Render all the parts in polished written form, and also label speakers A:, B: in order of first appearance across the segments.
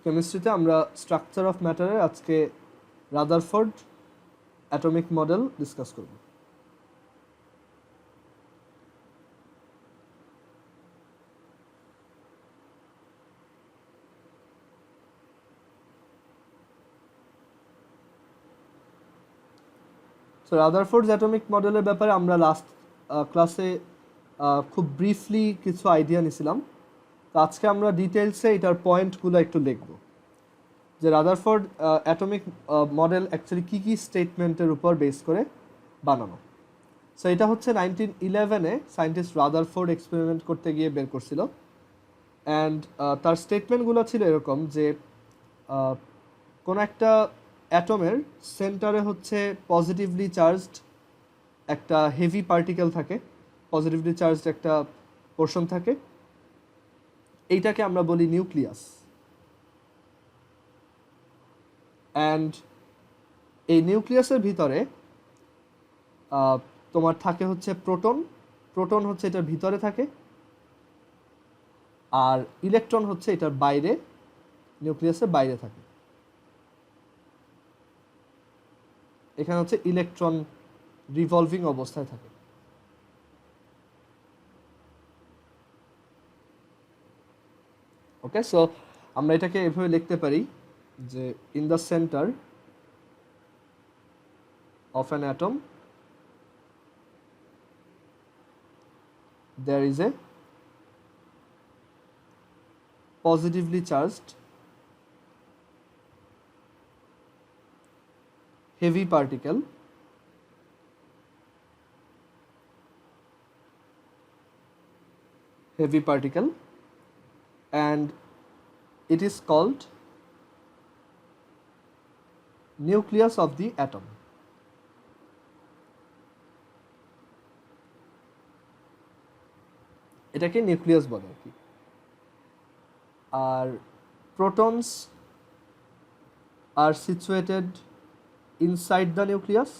A: কেমিস্ট্রিতে আমরা structure of ম্যাটারের আজকে Rutherford atomic model discuss করব। সো রাদারফোর্ডস অ্যাটমিক মডেলের ব্যাপারে আমরা লাস্ট ক্লাসে খুব ব্রিফলি কিছু আইডিয়া নিয়েছিলাম। তো আজকে আমরা ডিটেলসে এটার পয়েন্টগুলো একটু লিখব যে রাদারফোর্ড অ্যাটমিক মডেল অ্যাকচুয়ালি কী কী স্টেটমেন্টের উপর বেস করে বানানো। সো এটা হচ্ছে 1911-এ সায়েন্টিস্ট রাদারফোর্ড এক্সপেরিমেন্ট করতে গিয়ে বের করছিল। অ্যান্ড তার স্টেটমেন্টগুলো ছিল এরকম যে কোনো একটা অ্যাটমের সেন্টারে হচ্ছে পজিটিভলি চার্জড একটা হেভি পার্টিকেল থাকে, পজিটিভলি চার্জড একটা পোর্শন থাকে, এইটাকে আমরা বলি নিউক্লিয়াস। অ্যান্ড এই নিউক্লিয়াসের ভিতরে তোমার থাকে হচ্ছে প্রোটন, প্রোটন হচ্ছে এটার ভিতরে থাকে, আর ইলেকট্রন হচ্ছে এটার বাইরে, নিউক্লিয়াসের বাইরে থাকে। এখানে হচ্ছে ইলেকট্রন রিভলভিং অবস্থায় থাকে। ওকে, সো আমরা এটাকে এভাবে লিখতে পারি যে in the centre of an atom there is a positively charged heavy particle and it is called nucleus of the atom. এটাকে নিউক্লিয়াস বলে আর কি। আর protons are situated inside the nucleus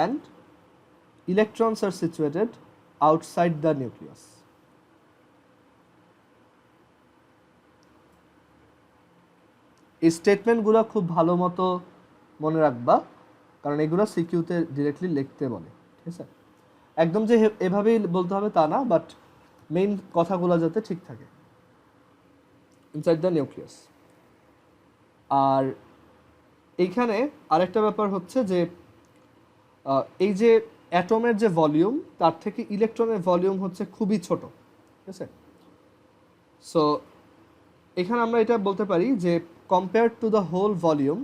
A: and electrons are situated outside the nucleus. এই স্টেটমেন্টগুলো খুব ভালো মতো মনে রাখবা, কারণ এগুলো সিকিউতে ডিরেক্টলি লিখতে বলে। ঠিক আছে, একদম যে এভাবেই বলতে হবে তা না, বাট মেইন কথাগুলো যাতে ঠিক থাকে। Inside the nucleus. আর এইখানে আরেকটা ব্যাপার হচ্ছে যে এই যে অ্যাটমের যে ভলিউম, তার থেকে ইলেকট্রনের ভলিউম হচ্ছে খুবই ছোট। ঠিক আছে, সো এখানে আমরা এটা বলতে পারি যে compared to the whole volume,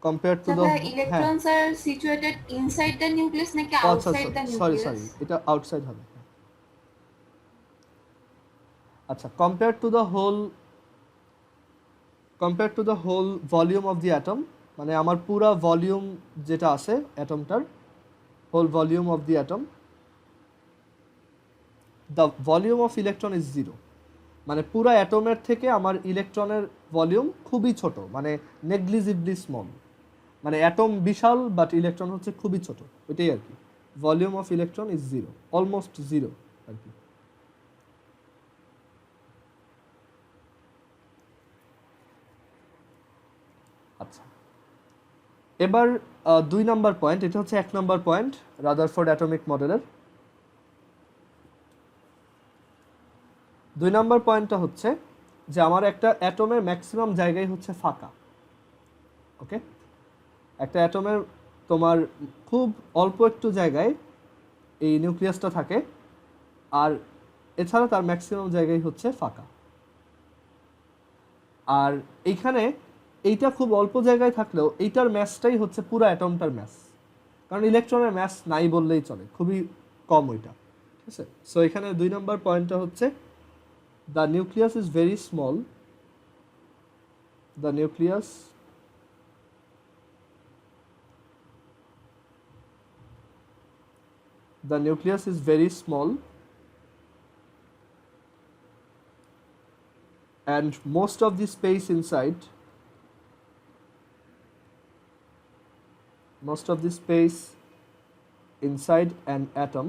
A: compared to the
B: electrons are situated inside the nucleus নাকি outside the nucleus?
A: সরি এটা আউটসাইড হবে। আচ্ছা, compared to the whole volume of the atom, মানে আমার পুরো ভলিউম যেটা আছে অ্যাটমটার, whole volume of the atom, the volume of electron is zero. মানে পুরো অ্যাটমের থেকে আমার ইলেকট্রনের ভলিউম খুবই ছোট, মানে নেগলিজিবলি স্মল। মানে অ্যাটম বিশাল বাট ইলেকট্রন হচ্ছে খুবই ছোট, ওইটাই আর কি। Volume of electron is zero, almost zero আর কি। আচ্ছা, এবার 2 নম্বর পয়েন্ট, এটা হচ্ছে 1 নম্বর পয়েন্ট রাদারফোর্ড অ্যাটমিক মডেলের। 2 নম্বর পয়েন্টটা হচ্ছে যে আমার একটা অ্যাটমের ম্যাক্সিমাম জায়গায় হচ্ছে ফাঁকা। ওকে, একটা অ্যাটমের তোমার খুব অল্প একটু জায়গায় এই নিউক্লিয়াসটা থাকে, আর এছাড়া তার ম্যাক্সিমাম জায়গায় হচ্ছে ফাঁকা। আর এইখানে এইটা খুব অল্প জায়গায় থাকলেও এইটার ম্যাসটাই হচ্ছে পুরো অ্যাটমটার ম্যাস, কারণ ইলেকট্রনের ম্যাস নাই বললেই চলে, খুবই কম ওইটা। ঠিক আছে, সো এখানে 2 নম্বর পয়েন্টটা হচ্ছে the nucleus is very small, the nucleus is very small and most of the space inside inside an atom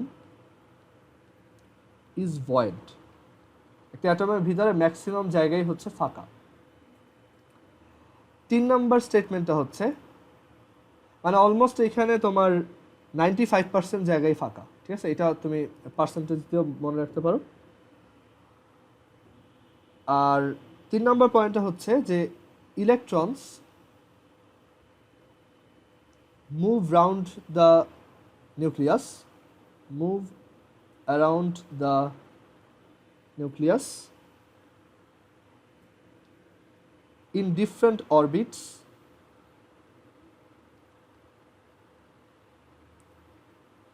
A: is void. একটা অ্যাটমের ভিতরে ম্যাক্সিমাম জায়গায় হচ্ছে ফাঁকা। 3 নাম্বার স্টেটমেন্টটা হচ্ছে মানে অলমোস্ট এখানে তোমার 95% জায়গায় ফাঁকা, ঠিক আছে? এটা তুমি পার্সেন্টেজ দিয়েও মনে রাখতে পারো। আর 3 নম্বর পয়েন্টটা হচ্ছে যে electrons move round the nucleus, move around the nucleus in different orbits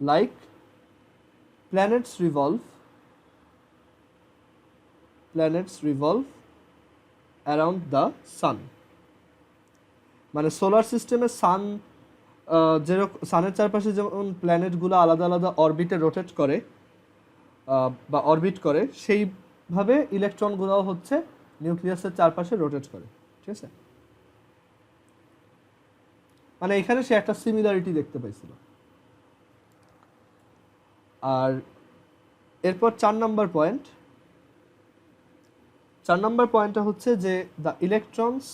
A: like planets revolve around the sun. মানে সোলার সিস্টেমে সান যেরকম সানের চারপাশে যেমন প্ল্যানেটগুলো আলাদা আলাদা অরবিটে রোটেট করে বা অরবিট করে, সেইভাবে ইলেকট্রনগুলোও হচ্ছে নিউক্লিয়াসের চারপাশে রোটেট করে, ঠিক আছে? মানে এখানে সে একটা সিমিলারিটি দেখতে পাইছিল। আর এরপর 4 নম্বর পয়েন্টটা হচ্ছে যে the electrons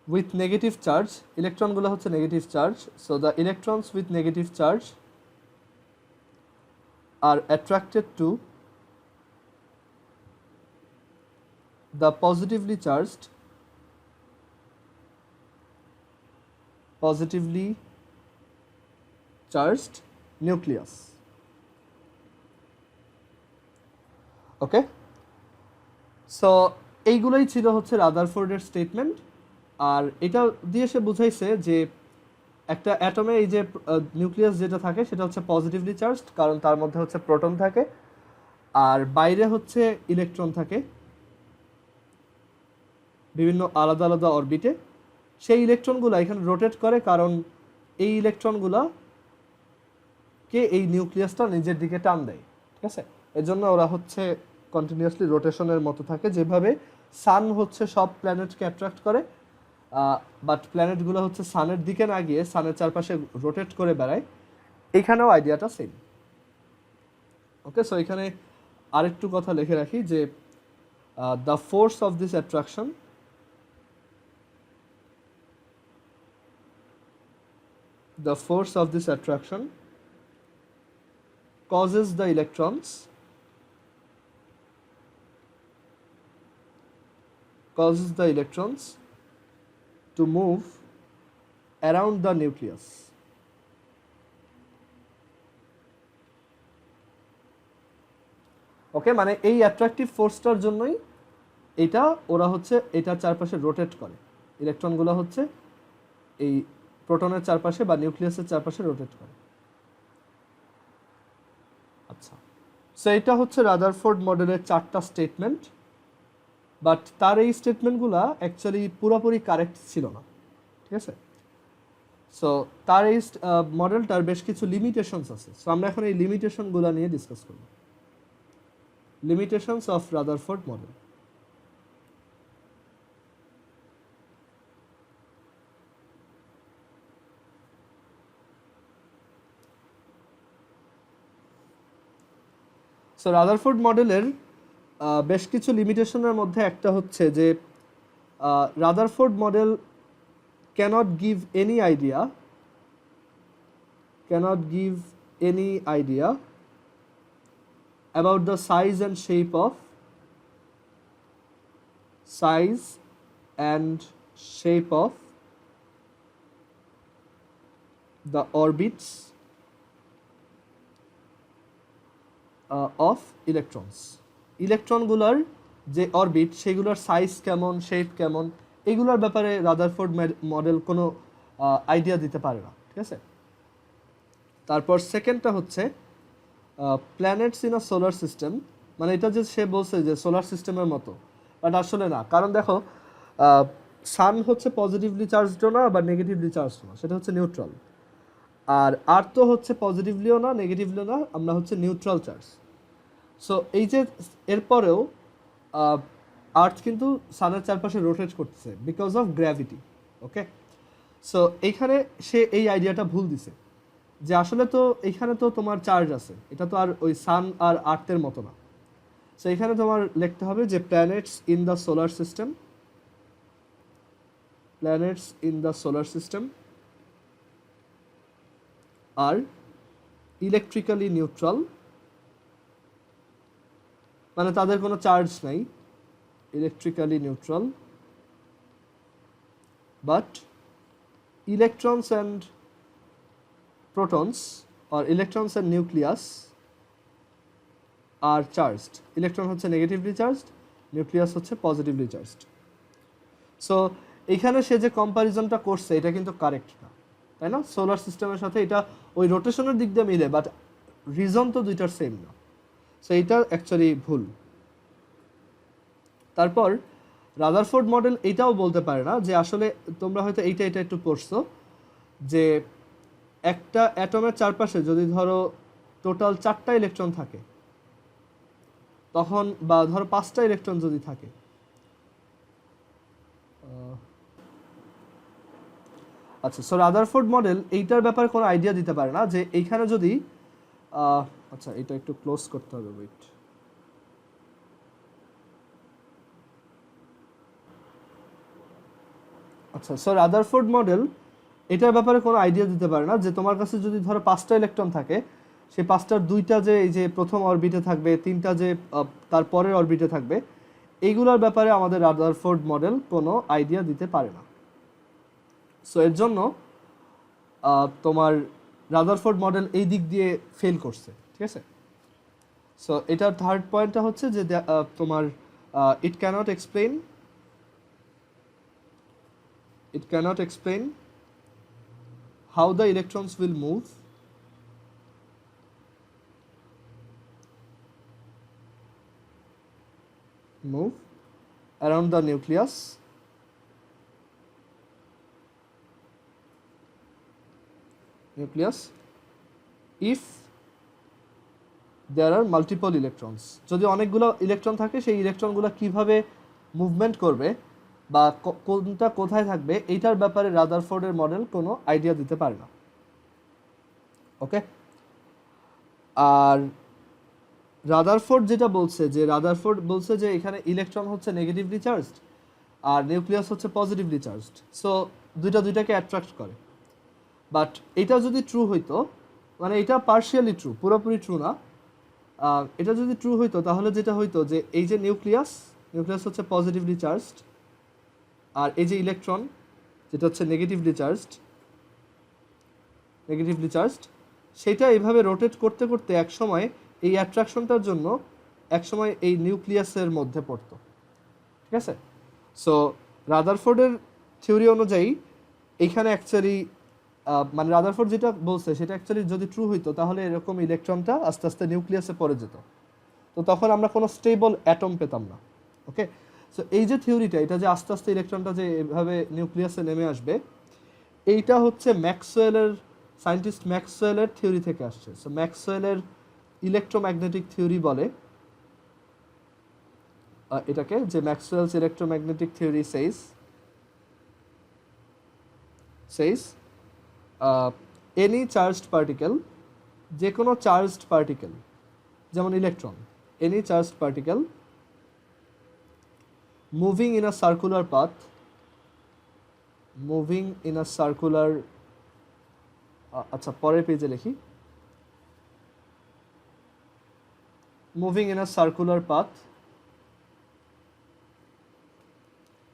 A: with negative charge, ইলেকট্রনগুলো হচ্ছে negative charge, so the electrons with negative charge are attracted to the positively charged nucleus. Okay, so এইগুলোই ছিল হচ্ছে রাদারফোর্ডের স্টেটমেন্ট। আর এটা দিয়ে সে বুঝাইছে যে একটা অ্যাটমে এই যে নিউক্লিয়াস যেটা থাকে সেটা হচ্ছে পজিটিভলি চার্জড, কারণ তার মধ্যে হচ্ছে প্রোটন থাকে আর বাইরে হচ্ছে ইলেকট্রন থাকে বিভিন্ন আলাদা আলাদা অরবিটে। সেই ইলেকট্রনগুলো এখানে রোটেট করে, কারণ এই ইলেকট্রনগুলোকে এই নিউক্লিয়াসটা নিজের দিকে টান দেয়, ঠিক আছে? এর জন্য ওরা হচ্ছে কন্টিনিউয়াসলি রোটেশনের মতো থাকে, যেভাবে সান হচ্ছে সব প্ল্যানেটকে অ্যাট্রাক্ট করে, বাট প্ল্যানেটগুলো হচ্ছে সানের দিকে না গিয়ে সানের চারপাশে রোটেট করে বেড়ায়। এইখানেও আইডিয়াটা সেম। ওকে, সো এখানে আরেকটু কথা লিখে রাখি যে the force of this attraction causes the electrons to move around the nucleus. ওকে, মানে এই অ্যাট্রাকটিভ ফোর্সটার জন্যই এটা ওরা হচ্ছে এটার চারপাশে রোটেট করে, ইলেকট্রনগুলো হচ্ছে এই প্রোটনের চারপাশে বা নিউক্লিয়াসের চারপাশে রোটেট করে। আচ্ছা, সো এটা হচ্ছে রাদারফোর্ড মডেলের 4টা স্টেটমেন্ট, বাট তার এই স্টেটমেন্টগুলো অ্যাকচুয়ালি পুরোপুরি কারেক্ট ছিল না, ঠিক আছে? সো তার এই মডেলটার বেশ কিছু লিমিটেশনস আছে। সো আমরা এখন এই লিমিটেশনগুলো নিয়ে ডিসকাস করব। Limitations of Rutherford model. So Rutherford মডেলের বেশ কিছু লিমিটেশনের মধ্যে একটা হচ্ছে যে Rutherford model cannot give any idea about the size and shape of the orbits of electrons. ইলেকট্রনগুলোর যে অরবিট সেগুলোর সাইজ কেমন, শেপ কেমন, এগুলোর ব্যাপারে রাদারফোর্ড মডেল কোনো আইডিয়া দিতে পারে না, ঠিক আছে? তারপর সেকেন্ডটা হচ্ছে planets in a solar system, মানে এটা যে সে বলছে যে সোলার সিস্টেমের মতো, বাট আসলে না। কারণ দেখো সান হচ্ছে পজিটিভলি চার্জডও না বা নেগেটিভলি চার্জড না, সেটা হচ্ছে নিউট্রাল। আর আর্থ তো হচ্ছে পজিটিভলিও না নেগেটিভলিও না, আমরা হচ্ছে নিউট্রাল চার্জ। সো এই যে এরপরেও আর্থ কিন্তু সানের চারপাশে রোটেট করতেছে because of gravity. Okay, so এইখানে সে এই আইডিয়াটা ভুল দিছে যে আসলে তো এইখানে তো তোমার চার্জ আছে, এটা তো আর ওই সান আর আর্থের মতো না। সো এখানে তোমার লিখতে হবে যে planets in the solar system, planets in the solar system আর ইলেকট্রিক্যালি নিউট্রাল, মানে তাদের কোনো চার্জ নাই, electrically neutral, but electrons and protons or electrons and nucleus are charged. Electron হচ্ছে নেগেটিভলি চার্জড, নিউক্লিয়াস হচ্ছে পজিটিভলি চার্জড। সো এখানে সে যে কম্প্যারিজনটা করছে এটা কিন্তু কারেক্ট না, তাই না? সোলার সিস্টেমের সাথে এটা ওই রোটেশনের দিক দিয়ে মিলে, বাট রিজন তো দুইটার সেম না। সো এইটা অ্যাকচুয়ালি ভুল। তারপর রাদারফোর্ড মডেল এইটাও বলতে পারে না যে আসলে তোমরা হয়তো এইটা একটু পড়ছো যে একটা অ্যাটমের চারপাশে যদি ধরো টোটাল 4টা ইলেকট্রন থাকে, তখন বা ধরো 5টা ইলেকট্রন যদি থাকে, আচ্ছা, সো রাদারফোর্ড মডেল এইটার ব্যাপারে কোনো আইডিয়া দিতে পারে না যে এইখানে যদি আচ্ছা এটা একটু ক্লোজ করতে হবে, ওয়েট। আচ্ছা, সো রাদারফোর্ড মডেল এটার ব্যাপারে কোনো আইডিয়া দিতে পারে না যে তোমার কাছে যদি ধরো 5টা ইলেকট্রন থাকে, সেই 5টার 2টা যে এই যে প্রথম অরবিটে থাকবে, 3টা যে তার পরের অরবিটে থাকবে, এইগুলোর ব্যাপারে আমাদের রাদারফোর্ড মডেল কোনো আইডিয়া দিতে পারে না। সো এর জন্য তোমার রাদারফোর্ড মডেল এই দিক দিয়ে ফেল করছে, ঠিক আছে? সো এটার থার্ড পয়েন্টটা হচ্ছে যে তোমার it cannot explain how the electrons will move around the nucleus if there are multiple electrons. যদি অনেকগুলো ইলেকট্রন থাকে, সেই ইলেকট্রনগুলো কিভাবে মুভমেন্ট করবে বা কোনটা কোথায় থাকবে, এইটার ব্যাপারে রাদারফোর্ডের মডেল কোনো আইডিয়া দিতে পারে না। ওকে, আর রাদারফোর্ড যেটা বলছে যে এখানে ইলেকট্রন হচ্ছে নেগেটিভলি চার্জড আর নিউক্লিয়াস হচ্ছে পজিটিভলি চার্জড, সো দুইটাকে অ্যাট্রাক্ট করে। বাট এটা যদি ট্রু হইতো, মানে এটা পার্শিয়ালি ট্রু, পুরোপুরি ট্রু না, এটা যদি ট্রু হইতো তাহলে যেটা হইতো যে এই যে নিউক্লিয়াস হচ্ছে পজিটিভলি চার্জড, আর এই যে ইলেকট্রন যেটা হচ্ছে নেগেটিভলি চার্জড, সেটা এইভাবে রোটেট করতে করতে একসময় এই অ্যাট্রাকশনটার জন্য একসময় এই নিউক্লিয়াসের মধ্যে পড়তো, ঠিক আছে? সো রাদারফোর্ডের থিওরি অনুযায়ী এইখানে অ্যাকচুয়ালি মানে রাদারফোর্ড যেটা বলছে সেটা অ্যাকচুয়ালি যদি ট্রু হইতো তাহলে এরকম ইলেকট্রনটা আস্তে আস্তে নিউক্লিয়াসে পড়ে যেত, তো তখন আমরা কোনো স্টেবল অ্যাটম পেতাম না। ওকে, সো এই যে থিওরিটা, এটা যে আস্তে আস্তে ইলেকট্রনটা যে এভাবে নিউক্লিয়াসে নেমে আসবে, এইটা হচ্ছে সায়েন্টিস্ট ম্যাক্সওয়েলের থিওরি থেকে আসছে। সো ম্যাক্সওয়েলের ইলেকট্রোম্যাগনেটিক থিওরি বলে এটাকে, যে Maxwell's electromagnetic theory says any charged particle, যে কোনো চার্জড পার্টিকেল যেমন electron, any charged particle moving in a circular path, আচ্ছা পরের পেজে লিখি, moving in a circular path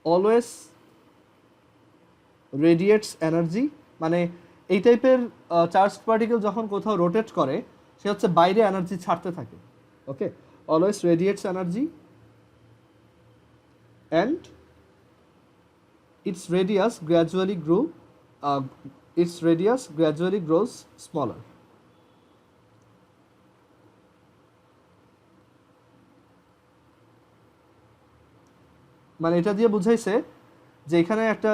A: always radiates energy, মানে এই টাইপের চার্জড পার্টিকেল যখন কোথাও রোটেট করে সে হচ্ছে বাইরে এনার্জি ছাড়তে থাকে। Okay, always radiates energy and its radius gradually grows smaller. মানে এটা দিয়ে বুঝাইছে যে এখানে একটা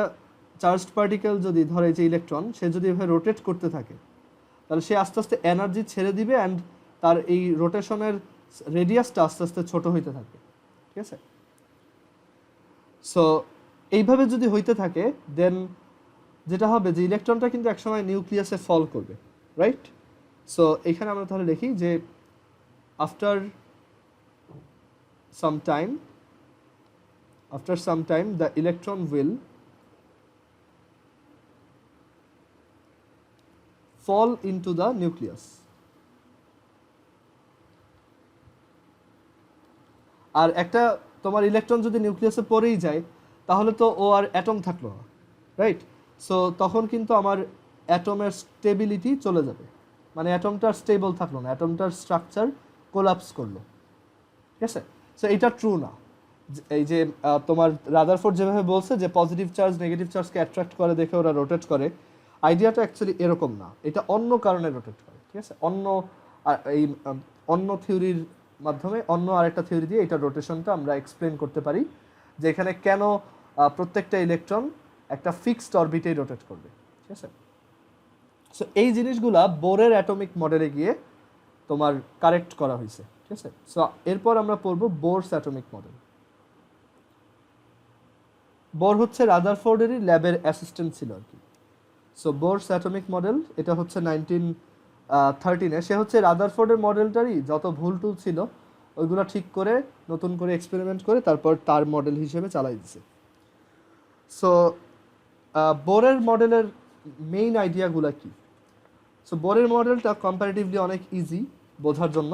A: চার্জড পার্টিকেল যদি ধরে, যে ইলেকট্রন, সে যদি এভাবে রোটেট করতে থাকে তাহলে সে আস্তে আস্তে এনার্জি ছেড়ে দিবে অ্যান্ড তার এই রোটেশনের রেডিয়াসটা আস্তে আস্তে ছোট হইতে থাকে, ঠিক আছে? সো এইভাবে যদি হইতে থাকে দেন যেটা হবে যে ইলেকট্রনটা কিন্তু একসময় নিউক্লিয়াসে ফল করবে, রাইট? সো এখানে আমরা তাহলে লিখি যে after some time the electron will fall into the nucleus. আর একটা তোমার ইলেকট্রন যদি নিউক্লিয়াসে পড়েই যায় তাহলে তো ও আর অ্যাটম থাকলো না, রাইট? সো তখন কিন্তু আমার অ্যাটমের স্টেবিলিটি চলে যাবে, মানে অ্যাটমটার স্টেবল থাকলো না, অ্যাটমটার স্ট্রাকচার কোলাপস করলো, ঠিক আছে? সো এটা ট্রু না। এই যে তোমার রাদারফোর্ড যেভাবে বলছে যে পজিটিভ চার্জ নেগেটিভ চার্জকে অ্যাট্রাক্ট করে দেখে ওরা রোটেট করে, আইডিয়াটা অ্যাকচুয়ালি এরকম না, এটা অন্য কারণে রোটেট করে, ঠিক আছে? অন্য থিওরির মাধ্যমে, অন্য আরেকটা থিওরি দিয়ে এটা রোটেশনটা আমরা এক্সপ্লেন করতে পারি যে এখানে কেন প্রত্যেকটা ইলেকট্রন একটা ফিক্সড অরবিটেই রোটেট করবে, ঠিক আছে? সো এই জিনিসগুলা বোরের অ্যাটমিক মডেলে গিয়ে তোমার কারেক্ট করা হয়েছে, ঠিক আছে? সো এরপর আমরা পড়বো বোরস অ্যাটমিক মডেল। বোর হচ্ছে রাদারফোর্ডেরই ল্যাবের অ্যাসিস্ট্যান্ট ছিল আর কি। সো বোরস অ্যাটমিক মডেল, এটা হচ্ছে 1913-এ। সে হচ্ছে রাদারফোর্ডের মডেলটারই যত ভুল টুল ছিল ওইগুলো ঠিক করে নতুন করে এক্সপেরিমেন্ট করে তারপর তার মডেল হিসেবে চালাই দিছে। সো বোরের মডেলের মেইন আইডিয়াগুলো কি? সো বোরের মডেলটা কম্পারেটিভলি অনেক ইজি বোঝার জন্য।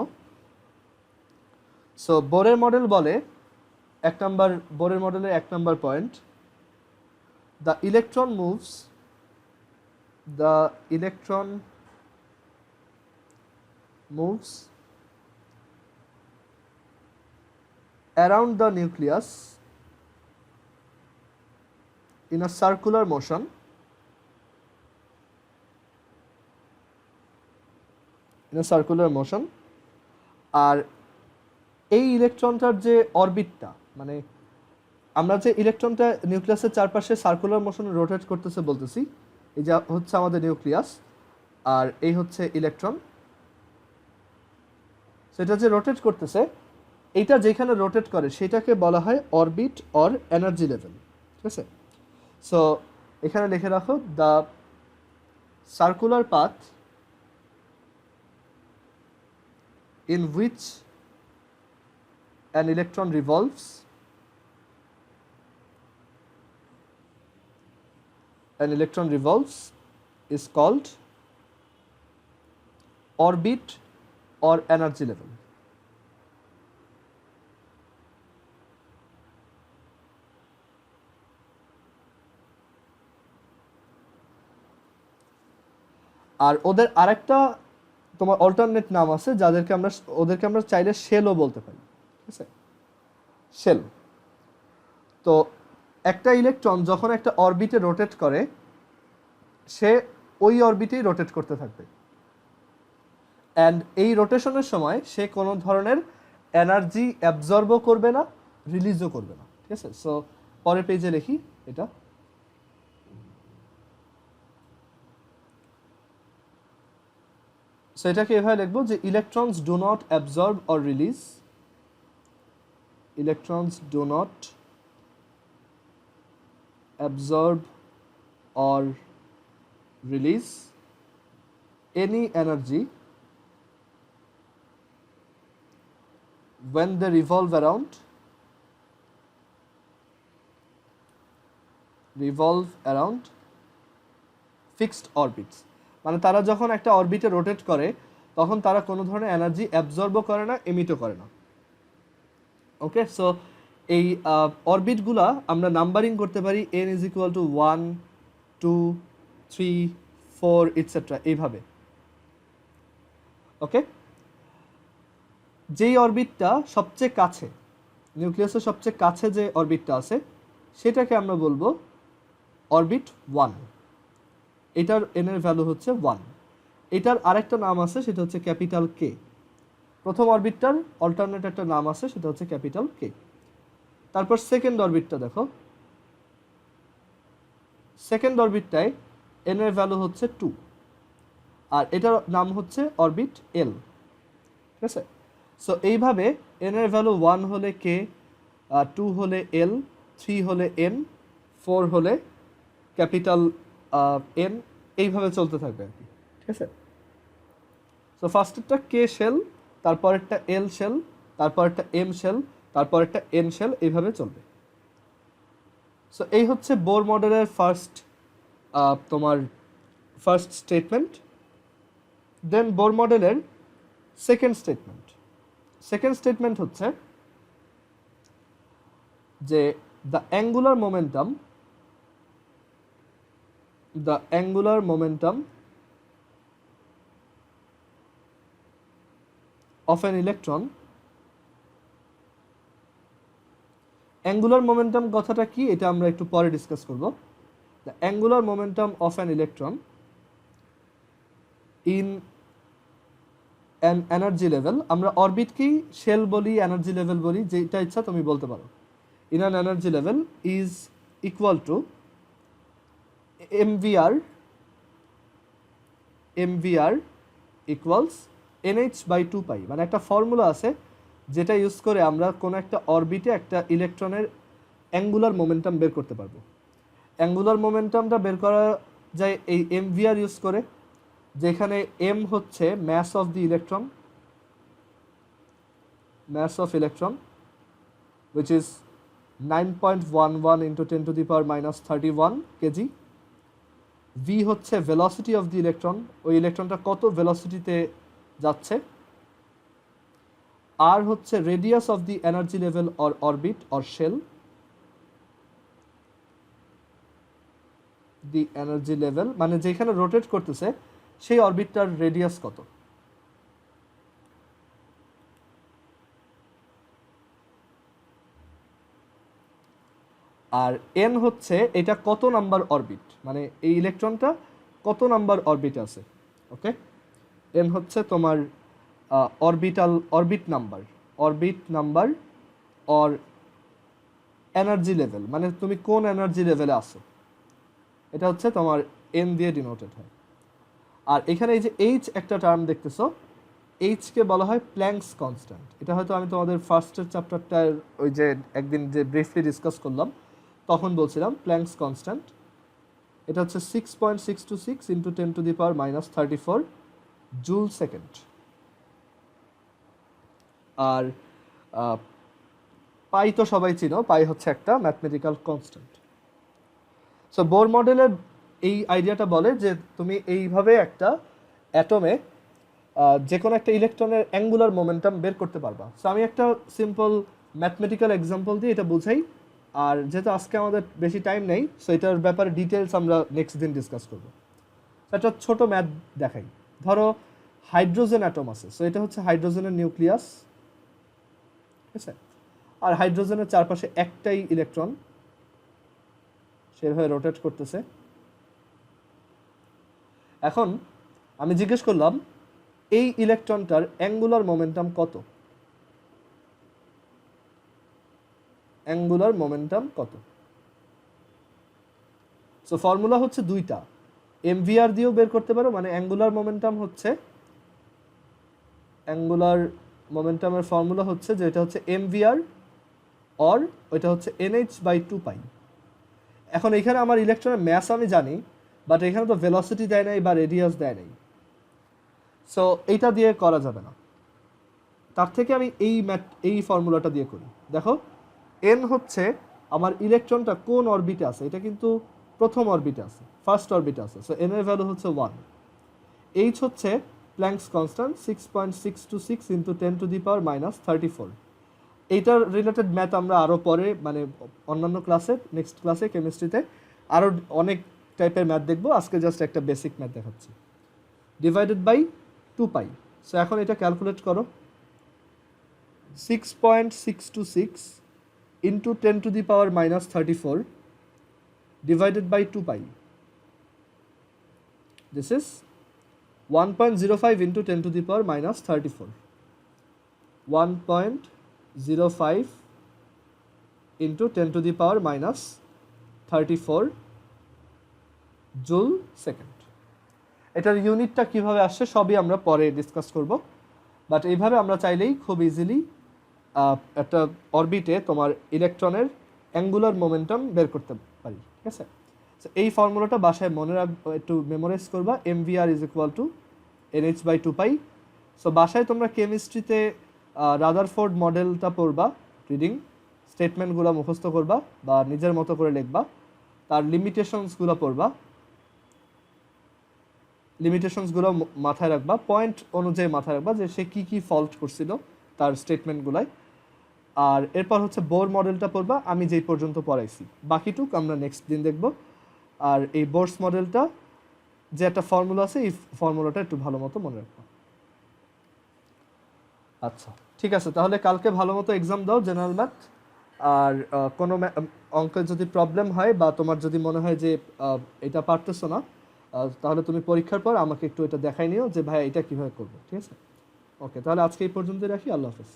A: সো বোরের মডেল বলে বোরের মডেলের 1 number point, the electron moves around the nucleus in a circular motion আর এই ইলেকট্রনটার যে অরবিটটা, মানে আমরা যে ইলেকট্রনটা নিউক্লিয়াসের চারপাশে সার্কুলার মোশনে রোটেট করতেছে বলতেছি, এই যে হচ্ছে আমাদের নিউক্লিয়াস আর এই হচ্ছে ইলেকট্রন। সেটা যে রোটেট করতেছে, এইটা যেখানে রোটেট করে সেটাকে বলা হয় অরবিট অর এনার্জি লেভেল, ঠিক আছে? সো এখানে লিখে রাখো, the circular path in which an electron revolves is called orbit or energy level. আর ওদের আরেকটা তোমার অল্টারনেট নাম আছে ওদেরকে আমরা চাইলে শেলও বলতে পারি, ঠিক আছে? শেল। তো একটা ইলেকট্রন যখন একটা অরবিটে রোটেট করে সে ওই অরবিটেই রোটেট করতে থাকবে, অ্যান্ড এই রোটেশনের সময় সে কোনো ধরনের এনার্জি অ্যাবজর্বও করবে না, রিলিজও করবে না, ঠিক আছে? সো পরের পেজে লিখি এটা। সো এটাকে এভাবে লিখবো যে electrons do not absorb or release any energy when they revolve around fixed orbits, মানে তারা যখন একটা অরবিটে রোটেট করে তখন তারা কোনো ধরনের এনার্জি অ্যাবজর্বও করে না, এমিটও করে না। ওকে, সো এই অরবিটগুলা আমরা নাম্বারিং করতে পারি n = 1 2 3 4 ইটসেট্রা, এইভাবে। ওকে, যেই অরবিটটা সবচেয়ে কাছে, নিউক্লিয়াসের সবচেয়ে কাছে যে অরবিটটা আছে সেটাকে আমরা বলবো অরবিট 1। এটার n এর ভ্যালু হচ্ছে 1। এটার আরেকটা নাম আছে, সেটা হচ্ছে ক্যাপিটাল কে। প্রথম অরবিটটার অল্টারনেট একটা নাম আছে, সেটা হচ্ছে ক্যাপিটাল কে। তারপর সেকেন্ড অরবিটটা দেখো, সেকেন্ড অরবিটটায় n এর ভ্যালু হচ্ছে 2 আর এটার নাম হচ্ছে অরবিট এল, ঠিক আছে? সো এইভাবে n এর ভ্যালু 1 হলে কে, 2 হলে এল, 3 হলে n, 4 হলে ক্যাপিটাল এন এইভাবে চলতে থাকবে আর কি, ঠিক আছে। সো ফার্স্টেরটা কে শেল, তারপরেরটা এল শেল, তারপরেরটা এম শেল, তারপরেরটা এন শেল, এইভাবে চলবে। সো এই হচ্ছে বোর মডেলের তোমার ফার্স্ট স্টেটমেন্ট। দেন বোর মডেলের সেকেন্ড স্টেটমেন্ট হচ্ছে যে the angular momentum of an electron, angular momentum কথাটা কি এটা আমরা একটু পরে ডিসকাস করব। The angular momentum of an electron in an energy level, আমরা অরবিটকেই শেল বলি, এনার্জি লেভেল বলি, যেটা ইচ্ছা তুমি বলতে পারো। In an energy level is equal to mvr equals nh/2π, মানে একটা ফর্মুলা আছে যেটা ইউজ করে আমরা কোনো একটা অরবিটে একটা ইলেকট্রনের অ্যাঙ্গুলার মোমেন্টাম বের করতে পারবো। অ্যাঙ্গুলার মোমেন্টামটা বের করা যায় এই mvr ইউজ করে, যেখানে m হচ্ছে mass of electron which is 9.11 into 10 to the power minus 31 kg, v হচ্ছে velocity of the electron, ওই ইলেকট্রনটা কত ভেলোসিটিতে যাচ্ছে, r হচ্ছে radius of the energy level or orbit or shell, the energy level মানে যেখানে রোটেট করতেছে সেই অরবিটটার রেডিয়াস কত। আর n হচ্ছে এটা কত নাম্বার অরবিট, মানে এই ইলেকট্রনটা কত নাম্বার অরবিটে আছে। ওকে, n হচ্ছে তোমার orbit number or energy level, মানে তুমি কোন এনার্জি লেভেলে আসো, এটা হচ্ছে তোমার n দিয়ে ডিনোটেড হয়। আর এখানে এই যে h একটা টার্ম দেখতেছো, h কে বলা হয় প্ল্যাঙ্কস কনস্ট্যান্ট। এটা হয়তো আমি তোমাদের ফার্স্টের চ্যাপ্টারটার ওই যে একদিন যে ব্রিফলি ডিসকাস করলাম তখন বলছিলাম প্ল্যাঙ্কস কনস্ট্যান্ট। এটা হচ্ছে 6.626 into 10 to the power minus 34 joule second. আর পাই তো সবাই চিনো, পাই হচ্ছে একটা ম্যাথমেটিক্যাল কনস্ট্যান্ট। সো বোর মডেলের এই আইডিয়াটা বলে যে তুমি এইভাবে একটা অ্যাটমে যে কোনো একটা ইলেকট্রনের অ্যাঙ্গুলার মোমেন্টাম বের করতে পারবা। সো আমি একটা সিম্পল ম্যাথমেটিক্যাল এক্সাম্পল দিয়ে এটা বুঝাই, আর যেহেতু আজকে আমাদের বেশি টাইম নেই সো এটার ব্যাপারে ডিটেলস আমরা নেক্সট দিন ডিসকাস করবো। একটা ছোট ম্যাথ দেখাই। ধরো হাইড্রোজেন অ্যাটম আছে, সো এটা হচ্ছে হাইড্রোজেনের নিউক্লিয়াস, ঠিক আছে। আর হাইড্রোজেনের চারপাশে একটাই ইলেকট্রন সেভাবে রোটেট করতেছে। এখন আমি জিজ্ঞেস করলাম এই ইলেকট্রনটার অ্যাঙ্গুলার মোমেন্টাম কত, সো ফর্মুলা হচ্ছে দুইটা, mvr দিয়েও বের করতে পারো, মানে অ্যাঙ্গুলার মোমেন্টামের ফর্মুলা হচ্ছে যে এটা হচ্ছে mvr অর ওইটা হচ্ছে nh/2π। এখন এখানে আমার ইলেকট্রনের ম্যাস আমি জানি, বাট এখানে তো ভেলোসিটি দেয় নাই বা রেডিয়াস দেয় নাই, সো এইটা দিয়ে করা যাবে না। তার থেকে আমি এই ফর্মুলাটা দিয়ে করি। দেখো n হচ্ছে আমার ইলেকট্রনটা কোন অরবিটে আছে, এটা কিন্তু প্রথম অরবিটে আছে, ফার্স্ট অরবিটে আছে, সো n এর ভ্যালু হচ্ছে 1। h হচ্ছে planks constant 6.626 into 10 to the power minus 34। এইটার রিলেটেড ম্যাথ আমরা আরও পরে, মানে অন্যান্য ক্লাসে, নেক্সট ক্লাসে কেমিস্ট্রিতে আরও অনেক টাইপের ম্যাথ দেখবো, আজকে জাস্ট একটা বেসিক ম্যাথ দেখাচ্ছি। ডিভাইডেড বাই 2π, সো এখন এটা ক্যালকুলেট করো, 6.626 into 10 to the power minus 34 divided by 2π, this is 1.05 into 10 to the power minus 34, 1.05 into 10 to the power minus 34 joule second. এটার ইউনিটটা কিভাবে আসছে সবই আমরা পরে ডিসকাস করব, বাট এইভাবে আমরা চাইলেই খুব ইজিলি একটা অরবিটে তোমার ইলেকট্রনের অ্যাঙ্গুলার মোমেন্টাম বের করতে পারি, ঠিক আছে। So, এই ফর্মুলাটা বাসায় মনে রাখবো, একটু মেমোরাইজ করবা, mvr is equal to nh/2 pi. So বাসায় তোমরা কেমিস্ট্রিতে রাদারফোর্ড মডেলটা পড়বা, রিডিং স্টেটমেন্টগুলো মুখস্থ করবা বা নিজের মতো করে লিখবা, তার লিমিটেশনসগুলো পড়বা, লিমিটেশনসগুলো মাথায় রাখবা, পয়েন্ট অনুযায়ী মাথায় রাখবা যে সে কী কী ফল্ট করছিল তার স্টেটমেন্টগুলায়। আর এরপর হচ্ছে বোর মডেলটা পড়বা, আমি যেই পর্যন্ত পড়াইছি, বাকিটুক আমরা নেক্সট দিন দেখব। আর এই বোর্স মডেলটা যে একটা ফর্মুলা আছে, এই ফর্মুলাটা একটু ভালো মতো মনে রাখবা। আচ্ছা ঠিক আছে, তাহলে কালকে ভালো মতো এক্সাম দাও জেনারেল ম্যাথ। আর কোনো অঙ্কের যদি প্রবলেম হয় বা তোমার যদি মনে হয় যে এটা পারতেছো না, তাহলে তুমি পরীক্ষার পর আমাকে একটু এটা দেখাই নিও যে ভাই এটা কীভাবে করবো। ঠিক আছে, ওকে, তাহলে আজকে এই পর্যন্তই রাখি। আল্লাহ হাফেজ।